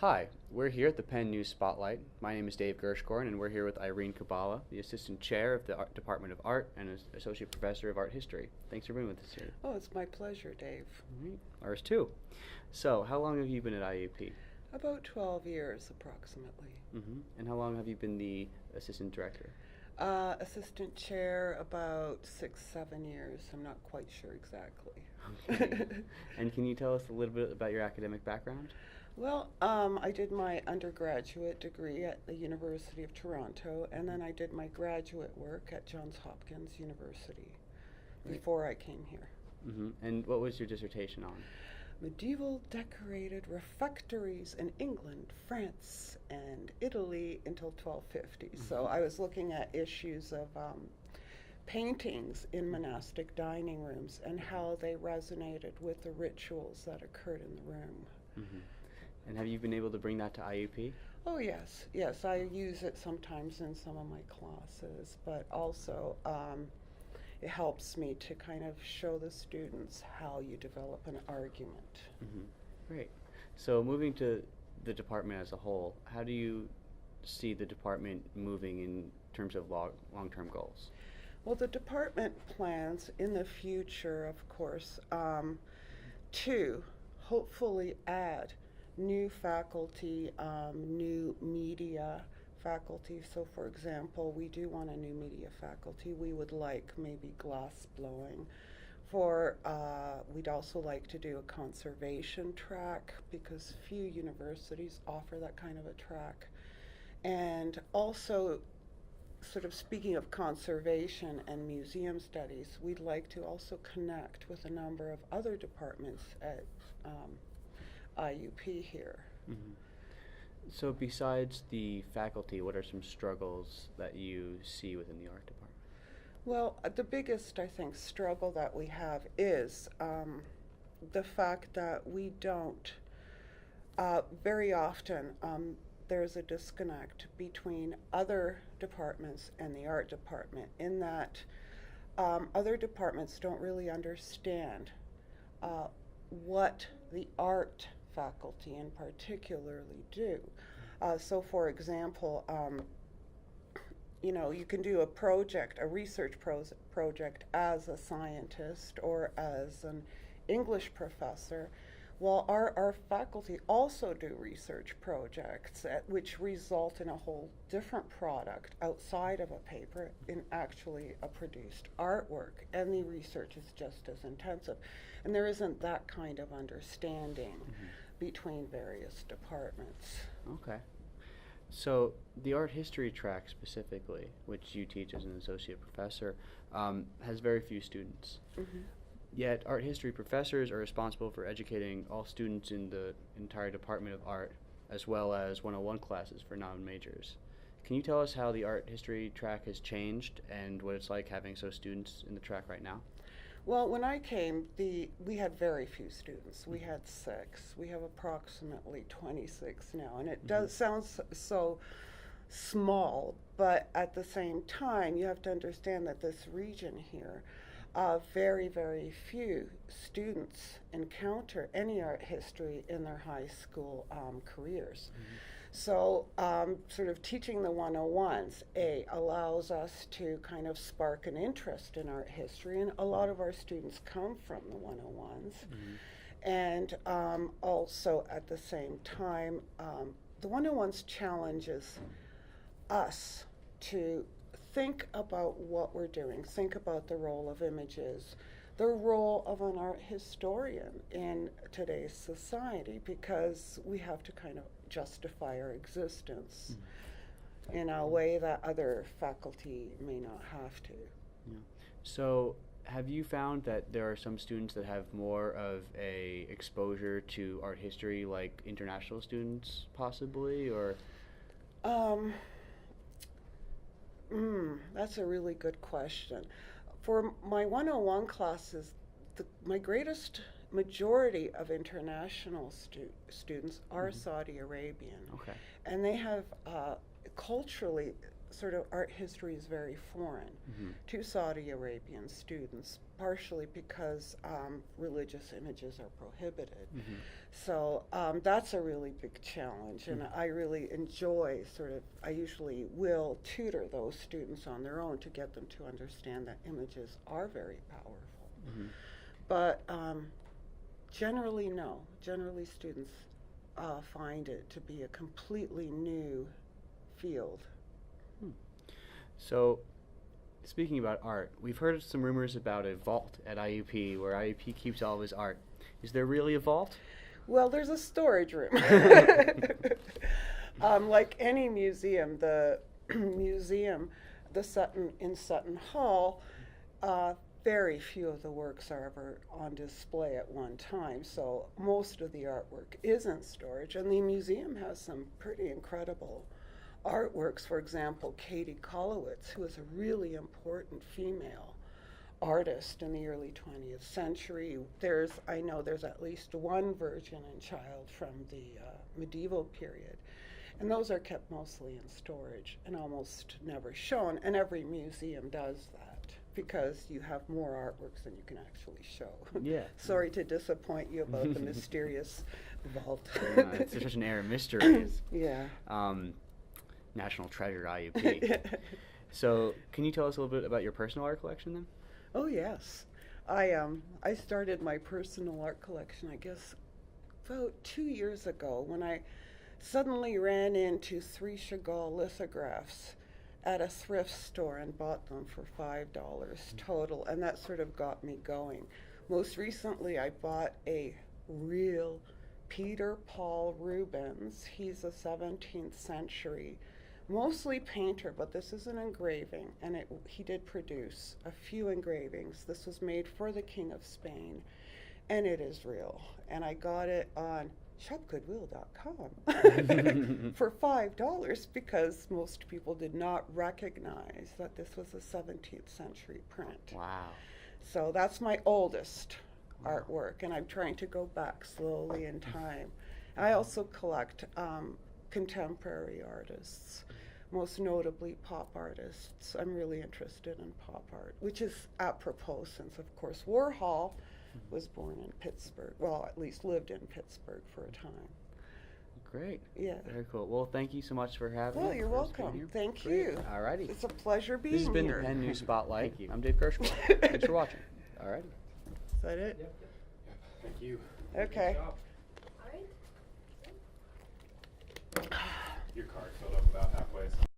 Hi, we're here at the Penn News Spotlight. My name is Dave Gershkorn, and we're here with Irene Kabala, the Assistant Chair of the Department of Art and Associate Professor of Art History. Thanks for being with us here. Oh, it's my pleasure, Dave. All right. Ours too. So, how long have you been at IUP? About 12 years, approximately. And how long have you been the Assistant Director? Assistant chair, about 6, 7 years. I'm not quite sure exactly. Okay. And can you tell us a little bit about your academic background? Well, I did my undergraduate degree at the University of Toronto, and then I did my graduate work at Johns Hopkins University Right. before I came here. And what was your dissertation on? Medieval decorated refectories in England, France, and Italy until 1250. So I was looking at issues of paintings in monastic dining rooms and how they resonated with the rituals that occurred in the room. hmm And have you been able to bring that to IUP? Oh, yes, yes, I use it sometimes in some of my classes, but also it helps me to kind of show the students how you develop an argument. Great. So, moving to the department as a whole, how do you see the department moving in terms of long-term goals? Well, the department plans in the future, of course, to hopefully add new faculty, new media faculty. So, for example, we do want a new media faculty. We would like maybe glass blowing. We'd also like to do a conservation track because few universities offer that kind of a track. And also, sort of speaking of conservation and museum studies, we'd like to also connect with a number of other departments at IUP here. hmm So, besides the faculty, what are some struggles that you see within the art department? Well, the biggest, I think, struggle that we have is the fact that we don't, very often, there's a disconnect between other departments and the art department in that other departments don't really understand what the art faculty in particularly do. So, for example, you can do a project, a research project as a scientist or as an English professor. Well, our faculty also do research projects which result in a whole different product outside of a paper in actually a produced artwork, and the research is just as intensive. And there isn't that kind of understanding between various departments. Okay. So, the art history track specifically, which you teach as an associate professor, has very few students. Mm-hmm. Yet, art history professors are responsible for educating all students in the entire Department of Art, as well as 101 classes for non-majors. Can you tell us how the art history track has changed and what it's like having so students in the track right now? Well, when I came, we had very few students. We had 6. We have approximately 26 now, and it does sound so small, but at the same time, you have to understand that this region here, very, very few students encounter any art history in their high school careers. So, sort of teaching the 101s, allows us to kind of spark an interest in art history, and a lot of our students come from the 101s. And also, at the same time, the 101s challenges us to think about what we're doing, think about the role of images, the role of an art historian in today's society, because we have to kind of justify our existence in a way that other faculty may not have to. Yeah. So, have you found that there are some students that have more of a exposure to art history, like international students, possibly, or? That's a really good question. For my 101 classes, my greatest majority of international students are Saudi Arabian. Okay. And they have culturally sort of art history is very foreign to Saudi Arabian students, partially because religious images are prohibited. So that's a really big challenge, and I really enjoy I usually will tutor those students on their own to get them to understand that images are very powerful. But generally, no. Generally, students find it to be a completely new field. So, speaking about art, we've heard some rumors about a vault at IUP where IUP keeps all of his art. Is there really a vault? Well, there's a storage room. Like any museum, the museum, in Sutton Hall, very few of the works are ever on display at one time, so most of the artwork is in storage, and the museum has some pretty incredible artworks. For example, Katie Kolowitz, who was a really important female artist in the early 20th century. I know there's at least one Virgin and Child from the medieval period, and those are kept mostly in storage and almost never shown, and every museum does that because you have more artworks than you can actually show. Yeah. Sorry to disappoint you about the mysterious vault. It's such an air of mystery. Yeah. National treasure IUP. So, can you tell us a little bit about your personal art collection then? Oh yes, I started my personal art collection, I guess, about 2 years ago, when I suddenly ran into 3 Chagall lithographs at a thrift store and bought them for $5 total, and that sort of got me going. Most recently, I bought a real Peter Paul Rubens. He's a 17th century, mostly painter, but this is an engraving, and he did produce a few engravings. This was made for the King of Spain, and it is real. And I got it on shopgoodwill.com for $5 because most people did not recognize that this was a 17th century print. Wow. So that's my oldest artwork, and I'm trying to go back slowly in time. I also collect contemporary artists, most notably pop artists. I'm really interested in pop art, which is apropos since, of course, Warhol was born in Pittsburgh, well, at least lived in Pittsburgh for a time. Great. Yeah. Very cool. Well, thank you so much for having me. Well, you're welcome. Thank you. All righty. It's a pleasure being here. This has been the Penn News Spotlight. I'm Dave Kirschwell. Thanks for watching. All righty. Is that it? Yep. Thank you. Okay. Good job. Your card filled up about halfway. So